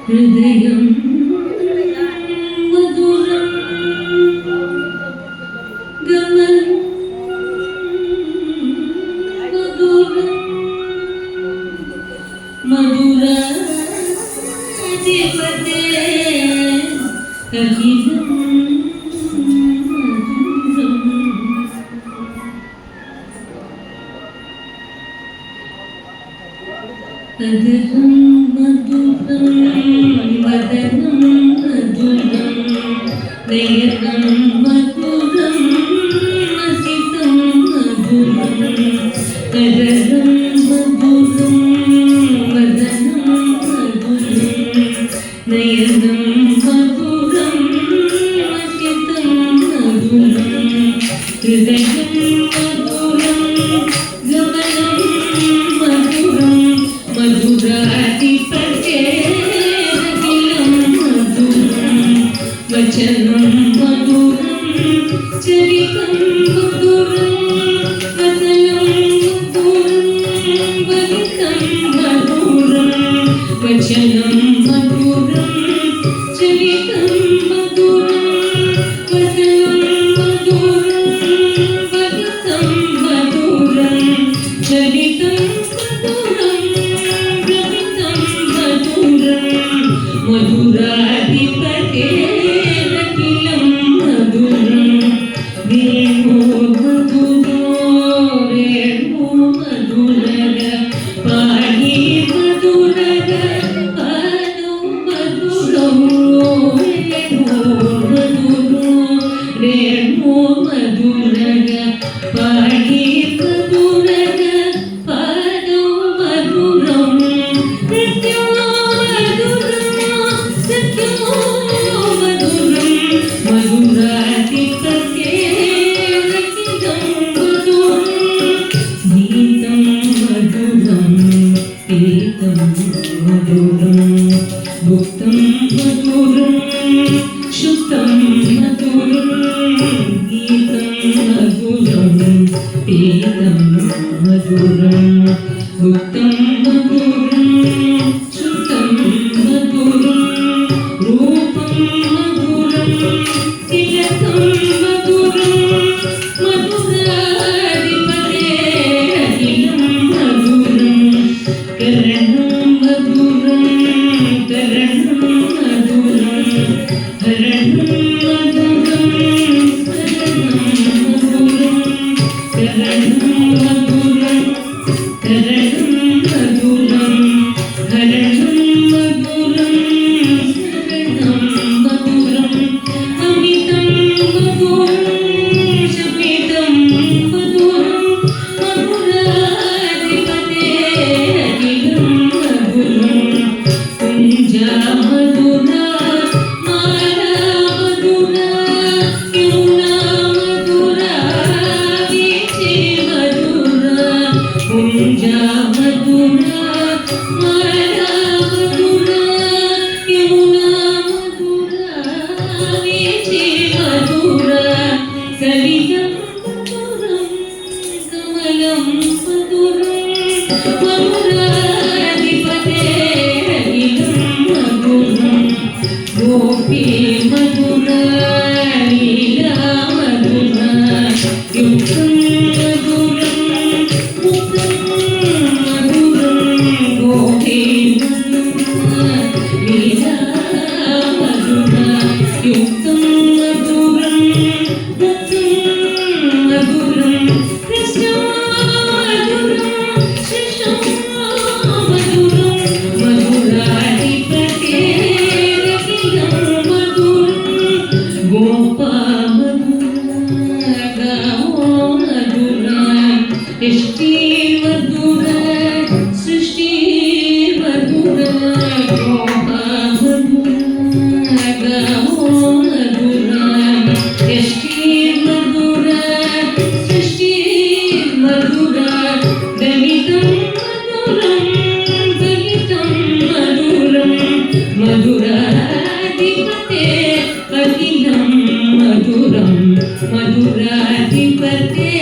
హృదయం మధురం గమనం మధురం మధురాధిపతే అఖిలం మధురం మధురం వదనం మధురం నయనం మధురం మసితం మధురం కదలం మధురం వదనం మధురం నయనం మధురం మసితం మధురం హృదయం మధురం గమనం మధురం మధురాధిపతే అఖిలం మధురం వచనం మధురం చరితం మధురం వదనం మధురం వలితం మధురం వచనం మధురం చరితం మధురం వదనం మధురం వలితం మధురం చరితం మధురం మధురాధిపతే అఖిలం మధురం వేణో మధురో వేణో మధురగ పాడి మధురగ పాడు మధురో వేణో మధురో వేణో మధురగ పాడి మధురగ పాడు మధురం మధురాధిపతే అఖిలం మధురం గీతం మధురం గీతం మధురం భుక్తం మధురం శుద్ధం మధురం గీతం మధురం గీతం మధురం భుక్తం మధురం శుద్ధం మధురం రూపం మధురం తిలకం మధురం మధురాధిపతే అఖిలం మధురం కరణం మధురం కరణం మధురం హరణం మధురం హరణం మధురం కరణం మధురం హరణం మధురం శరణం మధురం అమితం మధురం శమితం మధురం మధురాధిపతే అఖిలం మధురం కుంజా మధురా మాలా మధురా యమునా మధురా వీచి మధురా కుంజా మధురా మాలా మధురా యమునా మధురా వీచి మధురా సలిలం మధురం కమలం మధురం మధురాధిపతే అఖిలం మధురం గోపీ మధురా లీలా మధురా యుక్తం మధురం ముక్తం మధురం గోపీ మధురా లీలా మధురా యుక్తం మధురం ముక్తం మధురం కృష్ణ మధురం కృష్ణ మధురం మధురాధిపతే అఖిలం మధురం मधुराधिपते अखिलं मधुरं मधुराधिपते